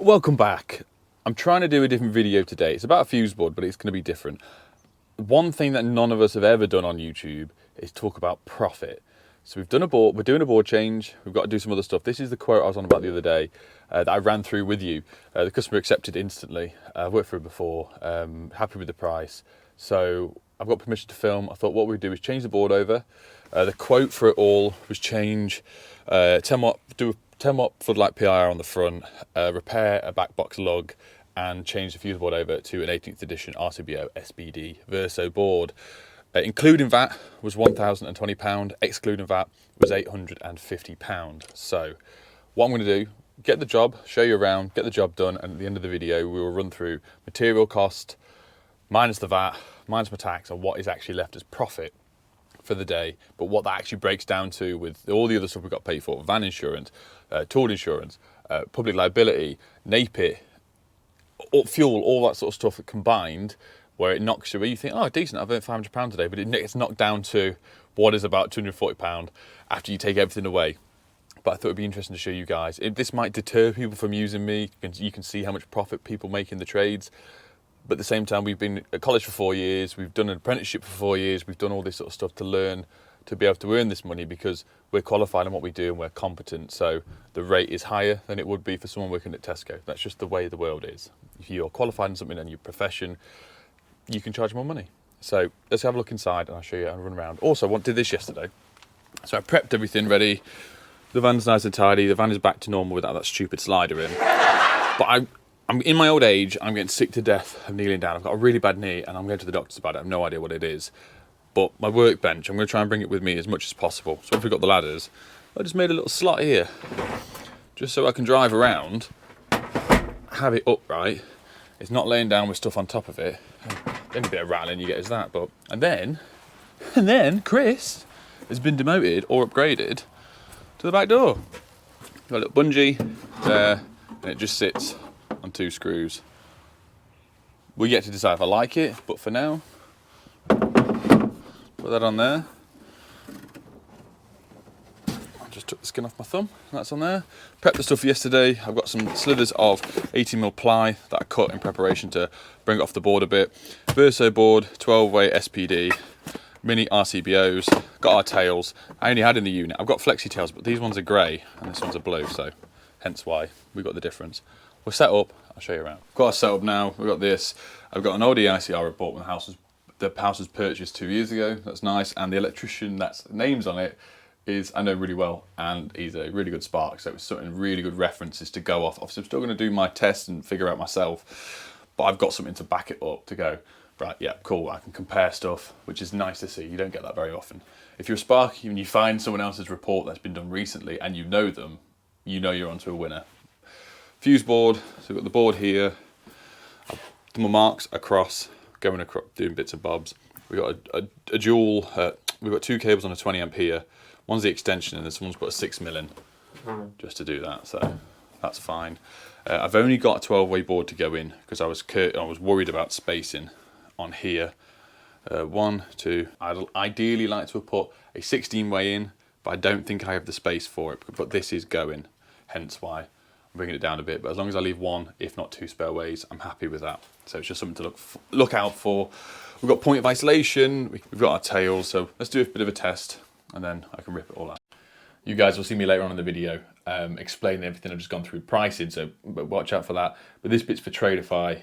Welcome back. I'm trying to do a different video today. It's about a fuse board, but it's going to be different. One thing that none of us have ever done on YouTube is talk about profit. So we've done a board, we're doing a board change, we've got to do some other stuff. This is the quote I was on about the other day that I ran through with you. The customer accepted instantly. I've worked for it before, happy with the price. So I've got permission to film. I thought what we'd do is change the board over. The quote for it all was change 10 watt, do a 10 watt floodlight PIR on the front, repair a back box lug, and change the fuse board over to an 18th edition RCBO SBD Verso board. Including VAT was £1,020, excluding VAT was £850. So what I'm going to do, get the job, show you around, get the job done, and at the end of the video we will run through material cost, minus the VAT, minus my tax, and what is actually left as profit for the day, but what that actually breaks down to with all the other stuff we've got to pay for, van insurance, tool insurance, public liability, NAPIT, fuel, all that sort of stuff combined, where it knocks you, where you think, oh, decent, I've earned £500 today, but it gets knocked down to what is about £240 after you take everything away. But I thought it'd be interesting to show you guys. This might deter people from using me. You can see how much profit people make in the trades. But at the same time, we've been at college for 4 years, we've done an apprenticeship for 4 years, we've done all this sort of stuff to learn to be able to earn this money because we're qualified in what we do and we're competent. So the rate is higher than it would be for someone working at Tesco. That's just the way the world is. If you're qualified in something and your profession, you can charge more money. So let's have a look inside and I'll show you and run around. Also, I did this yesterday. So I prepped everything ready. The van's nice and tidy. The van is back to normal without that stupid slider in. But I'm in my old age, I'm getting sick to death of kneeling down. I've got a really bad knee and I'm going to the doctors about it. I have no idea what it is. But my workbench, I'm going to try and bring it with me as much as possible. So if we've got the ladders, I just made a little slot here, just so I can drive around, have it upright. It's not laying down with stuff on top of it. The only bit of rattling you get is that. And then Chris has been demoted or upgraded to the back door. Got a little bungee there, and it just sits on 2 screws. We get to decide if I like it, but for now, put that on there. I just took the skin off my thumb, and that's on there. Prepped the stuff yesterday. I've got some slithers of 18mm ply that I cut in preparation to bring it off the board a bit. Verso board, 12-way SPD, mini RCBOs, got our tails. I only had in the unit. I've got flexi tails, but these ones are grey, and this one's a blue, so hence why we got the difference. We're set up, I'll show you around. I've got our setup now, we've got this. I've got an old ICR I bought when the house was purchased 2 years ago, that's nice, and the electrician that's names on it is, I know really well, and he's a really good spark, so it's something really good references to go off. Obviously I'm still going to do my test and figure out myself, but I've got something to back it up to go, right, yeah, cool, I can compare stuff, which is nice to see. You don't get that very often. If you're a sparky and you find someone else's report that's been done recently and you know them, you know you're onto a winner. Fuse board, so we've got the board here, I've done my marks across, going across, doing bits and bobs. We've got a dual, we've got 2 cables on a 20 amp here. One's the extension and this one's put a 6mm in, just to do that, so that's fine. I've only got a 12-way board to go in because I was worried about spacing on here. 1, 2, I'd ideally like to have put a 16-way in, but I don't think I have the space for it, but this is going, hence why I'm bringing it down a bit. But as long as I leave 1, if not 2 spare ways, I'm happy with that. So it's just something to look out for. We've got point of isolation, we've got our tails, so let's do a bit of a test and then I can rip it all out. You guys will see me later on in the video explaining everything I've just gone through pricing, so watch out for that. But this bit's for Tradeify.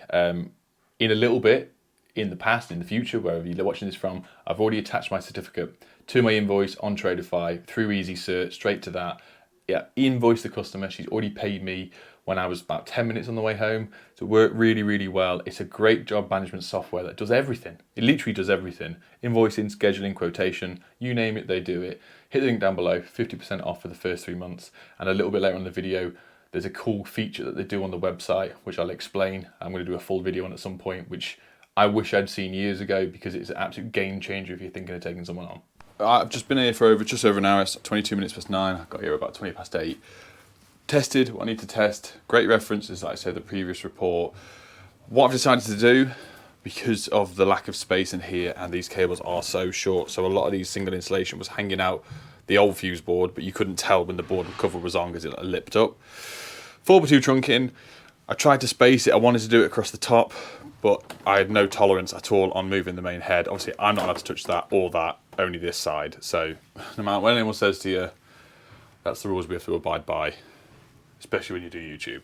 In a little bit, in the past, in the future, wherever you're watching this from, I've already attached my certificate to my invoice on Tradeify through Easy Search, straight to that. Yeah, invoice the customer. She's already paid me when I was about 10 minutes on the way home. So it worked really, really well. It's a great job management software that does everything. It literally does everything. Invoicing, scheduling, quotation, you name it, they do it. Hit the link down below, 50% off for the first 3 months. And a little bit later on in the video, there's a cool feature that they do on the website, which I'll explain. I'm going to do a full video on at some point, which I wish I'd seen years ago because it's an absolute game changer if you're thinking of taking someone on. I've just been here for just over an hour. It's 22 minutes past 9. I got here about 20 past 8. Tested what I need to test. Great references, like I said, the previous report. What I've decided to do, because of the lack of space in here and these cables are so short, so a lot of these single insulation was hanging out the old fuse board, but you couldn't tell when the board cover was on because it lipped up. 4x2 trunking. I tried to space it. I wanted to do it across the top, but I had no tolerance at all on moving the main head. Obviously, I'm not allowed to touch that or that, only this side. So no matter what anyone says to you, that's the rules we have to abide by, especially when you do YouTube.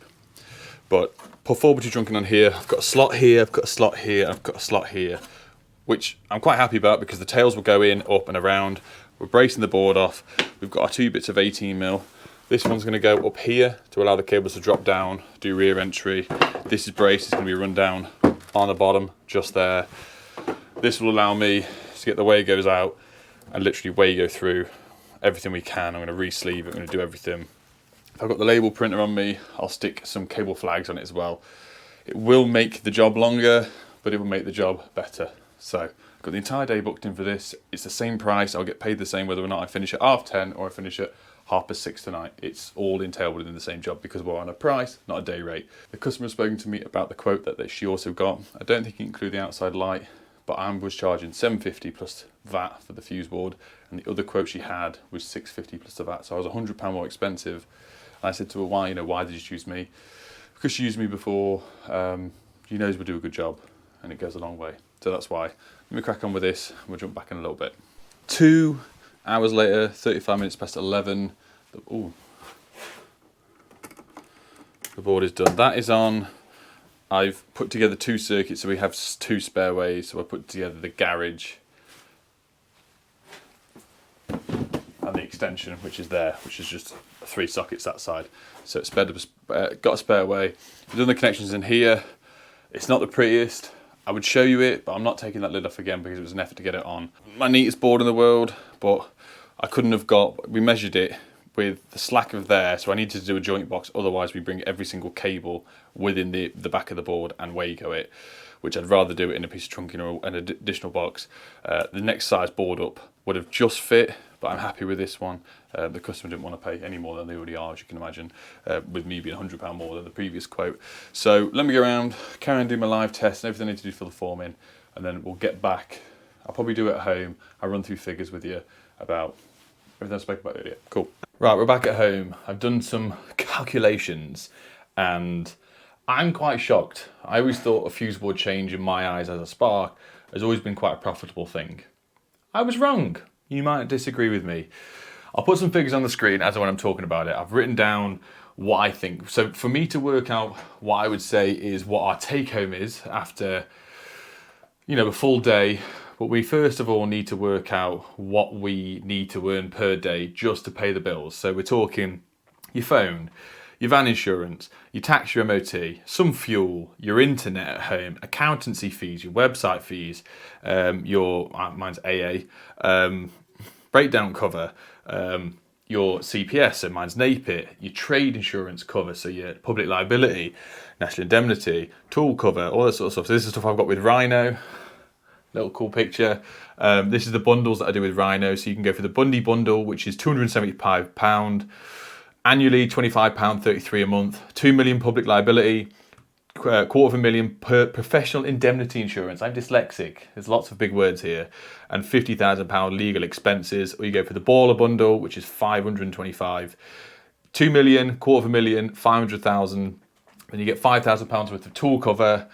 But put 4x2 trunking on here. I've got a slot here, I've got a slot here, I've got a slot here, which I'm quite happy about because the tails will go in, up and around. We're bracing the board off. We've got our 2 bits of 18mm. This one's going to go up here to allow the cables to drop down, do rear entry. This is braced, it's going to be run down on the bottom, just there. This will allow me to get the Wago out and literally Wago through everything we can. I'm going to re-sleeve it, I'm going to do everything. If I've got the label printer on me, I'll stick some cable flags on it as well. It will make the job longer, but it will make the job better. So I've got the entire day booked in for this. It's the same price. I'll get paid the same whether or not I finish at 10:30 or I finish at 6:30 tonight. It's all entailed within the same job because we're on a price, not a day rate. The customer has spoken to me about the quote that she also got. I don't think you include the outside light, but I was charging $750 plus VAT for the fuse board, and the other quote she had was $650 plus the VAT. So I was £100 more expensive. And I said to her, why did you choose me? Because she used me before. She knows we do a good job, and it goes a long way. So that's why. Let me crack on with this. We'll jump back in a little bit. 2 hours later, 35 minutes past 11. Ooh. The board is done. That is on. I've put together 2 circuits, so we have 2 spare ways. So I put together the garage and the extension, which is there, which is just 3 sockets that side. So it's got a spare way. We've done the connections in here. It's not the prettiest. I would show you it, but I'm not taking that lid off again because it was an effort to get it on. My neatest board in the world, but I couldn't have we measured it with the slack of there, so I needed to do a joint box, otherwise we bring every single cable within the back of the board and Wago it, which I'd rather do it in a piece of trunking or an additional box. The next size board up would have just fit, but I'm happy with this one. The customer didn't want to pay any more than they already are, as you can imagine, with me being £100 more than the previous quote. So let me go around, carry on doing my live test and everything I need to do for the forming, and then we'll get back. I'll probably do it at home. I'll run through figures with you about everything I spoke about earlier. Cool. Right, we're back at home. I've done some calculations and I'm quite shocked. I always thought a fuse board change in my eyes as a spark has always been quite a profitable thing. I was wrong. You might disagree with me. I'll put some figures on the screen as when I'm talking about it. I've written down what I think. So for me to work out what I would say is what our take home is after, a full day, but we first of all need to work out what we need to earn per day just to pay the bills. So we're talking your phone, your van insurance, your tax, your MOT, some fuel, your internet at home, accountancy fees, your website fees, mine's AA, breakdown cover, your CPS, so mine's NAPIT, your trade insurance cover, so your public liability, national indemnity, tool cover, all that sort of stuff. So this is stuff I've got with Rhino. Little cool picture. This is the bundles that I do with Rhino. So you can go for the Bundy bundle, which is £275. Annually, £25.33 a month. 2 million public liability. £250,000 per professional indemnity insurance. I'm dyslexic. There's lots of big words here. And £50,000 legal expenses. Or you go for the baller bundle, which is £525. 2 million, £250,000, 500,000. Then you get £5,000 worth of tool cover.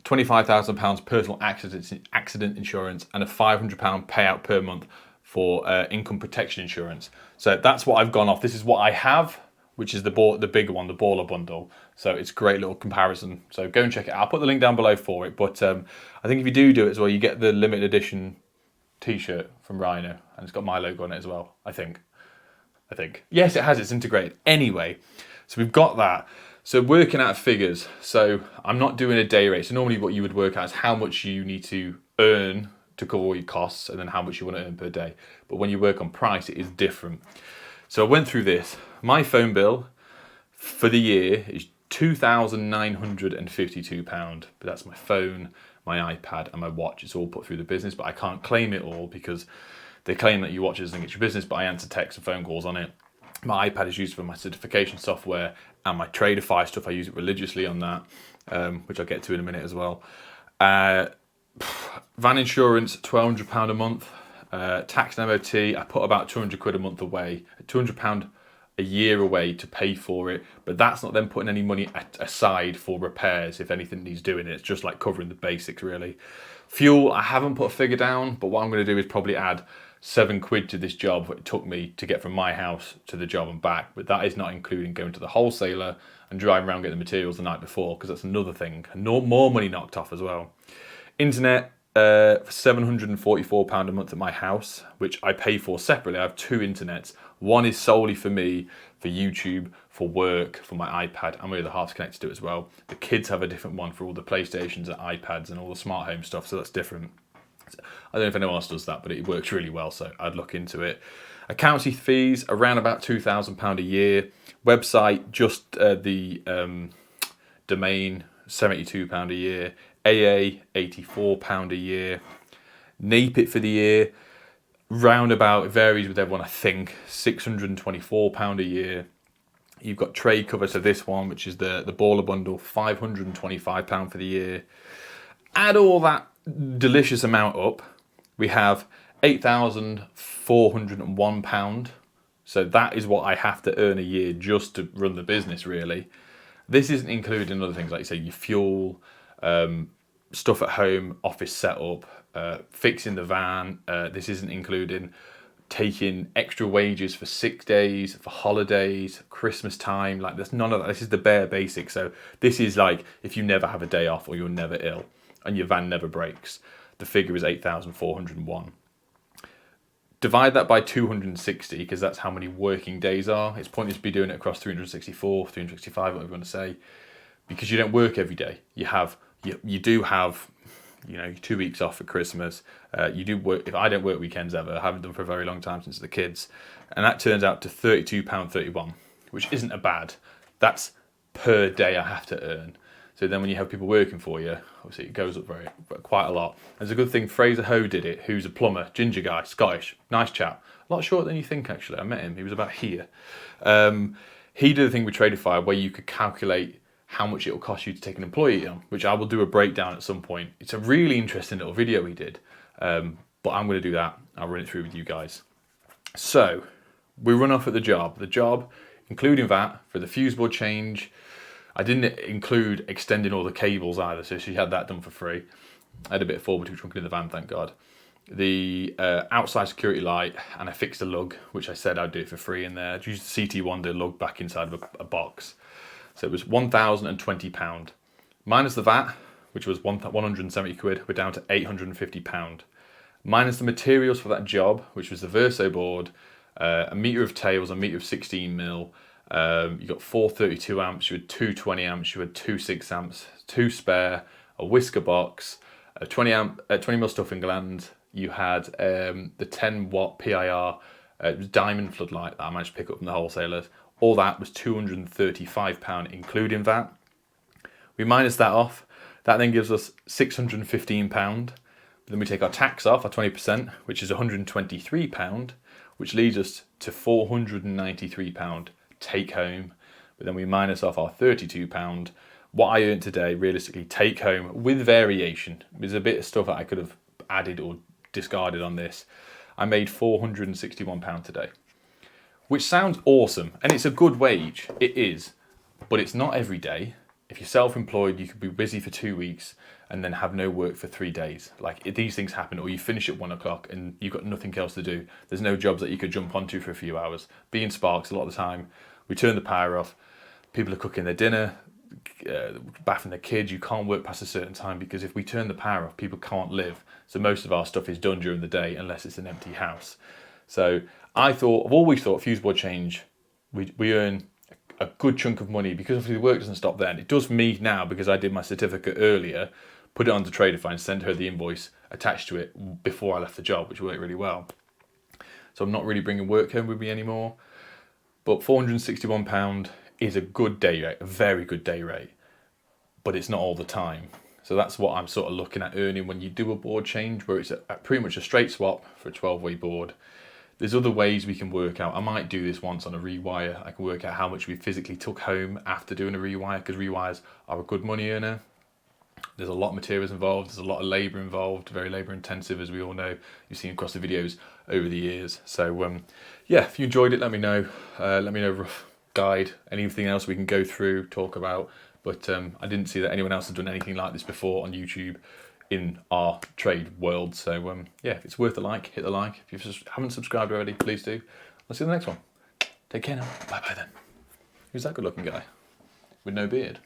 £25,000 personal accident insurance and a £500 payout per month for income protection insurance. So that's what I've gone off. This is what I have, which is the bigger one, the baller bundle. So it's a great little comparison. So go and check it out. I'll put the link down below for it. But I think if you do it as well, you get the limited edition t-shirt from Rhino, and it's got my logo on it as well, I think. Yes, it has. It's integrated. Anyway, so we've got that. So working out figures, so I'm not doing a day rate. So normally what you would work out is how much you need to earn to cover all your costs and then how much you want to earn per day. But when you work on price, it is different. So I went through this. My phone bill for the year is £2,952. But that's my phone, my iPad and my watch. It's all put through the business, but I can't claim it all because they claim that your watch doesn't get your business, but I answer texts and phone calls on it. My iPad is used for my certification software and my Traderify stuff. I use it religiously on that, which I'll get to in a minute as well. Van insurance, £1,200 a month. Tax and MOT, I put about £200 a month away. £200 a year away to pay for it, but that's not then putting any money aside for repairs if anything needs doing. It's just like covering the basics really. Fuel, I haven't put a figure down, but what I'm going to do is probably add £7 to this job it took me to get from my house to the job and back, but that is not including going to the wholesaler and driving around getting the materials the night before, because that's another thing. No more money knocked off as well. Internet, for £744 a month at my house, which I pay for separately. I have two internets. One is solely for me, for YouTube, for work, for my iPad, and my other half's connected to it as well. The kids have a different one for all the PlayStations and iPads and all the smart home stuff, so that's different. I don't know if anyone else does that, but it works really well, so I'd look into it. Accountancy fees, around about £2,000 a year. Website, just the domain, £72 a year. AA, £84 a year. NAPIT for the year, roundabout, it varies with everyone, I think, £624 a year. You've got trade cover, so this one, which is the baller bundle, £525 for the year. Add all that delicious amount up, we have £8,401. So that is what I have to earn a year just to run the business, really. This isn't including other things like, say, your fuel, stuff at home, office setup, fixing the van. This isn't including taking extra wages for sick days, for holidays, Christmas time. Like, there's none of that. This is the bare basics. So this is like if you never have a day off or you're never ill and your van never breaks. The figure is 8,401. Divide that by 260, because that's how many working days are. It's pointless to be doing it across 364, 365, whatever you want to say, because you don't work every day. You do have, 2 weeks off for Christmas. You do work. If I don't work weekends ever, I haven't done for a very long time since the kids, and that turns out to £32.31, which isn't a bad. That's per day I have to earn. So then when you have people working for you, obviously it goes up quite a lot. There's a good thing Fraser Ho did it, who's a plumber, ginger guy, Scottish, nice chap. A lot shorter than you think, actually. I met him, he was about here. He did a thing with Tradify where you could calculate how much it will cost you to take an employee on, which I will do a breakdown at some point. It's a really interesting little video he did, but I'm going to do that. I'll run it through with you guys. So we run off at the job. The job, including that, for the fuse board change, I didn't include extending all the cables either, so she had that done for free. I had a bit of forward trunking in the van, thank God. The outside security light, and I fixed a lug, which I said I'd do it for free in there. I used the CT1 to lug back inside of a box. So it was £1,020. Minus the VAT, which was 170 quid, we're down to £850. Minus the materials for that job, which was the Verso board, a metre of tails, a metre of 16mm, you got 4 32 amps, you had 2 20 amps, you had 2 6 amps, 2 spare, a whisker box, a 20mm stuffing gland, you had the 10 watt PIR, it was diamond floodlight that I managed to pick up from the wholesalers. All that was £235, including that. We minus that off, that then gives us £615. Then we take our tax off, our 20%, which is £123, which leads us to £493 take home. But then we minus off our £32. What I earned today, realistically, take home with variation. There's a bit of stuff that I could have added or discarded on this. I made £461 today, which sounds awesome, and it's a good wage. It is, but it's not every day. If you're self-employed, you could be busy for 2 weeks and then have no work for 3 days. Like, these things happen, or you finish at 1 o'clock and you've got nothing else to do. There's no jobs that you could jump onto for a few hours. Being Sparks, a lot of the time, we turn the power off, people are cooking their dinner, bathing their kids. You can't work past a certain time, because if we turn the power off, people can't live. So most of our stuff is done during the day unless it's an empty house. So I've always thought fuse board change, we earn a good chunk of money, because obviously the work doesn't stop then. It does for me now, because I did my certificate earlier, put it onto Tradify and sent her the invoice attached to it before I left the job, which worked really well. So I'm not really bringing work home with me anymore. But £461 is a good day rate, a very good day rate, but it's not all the time. So that's what I'm sort of looking at earning when you do a board change, where it's pretty much a straight swap for a 12-way board. There's other ways we can work out. I might do this once on a rewire. I can work out how much we physically took home after doing a rewire, because rewires are a good money earner. There's a lot of materials involved, there's a lot of labour involved, very labour intensive, as we all know. You've seen across the videos over the years. So yeah, if you enjoyed it, let me know. Let me know rough guide, anything else we can go through, talk about. But I didn't see that anyone else had done anything like this before on YouTube in our trade world. So yeah, if it's worth a like, hit the like. If you haven't subscribed already, please do. I'll see you in the next one. Take care now. Bye bye then. Who's that good looking guy with no beard?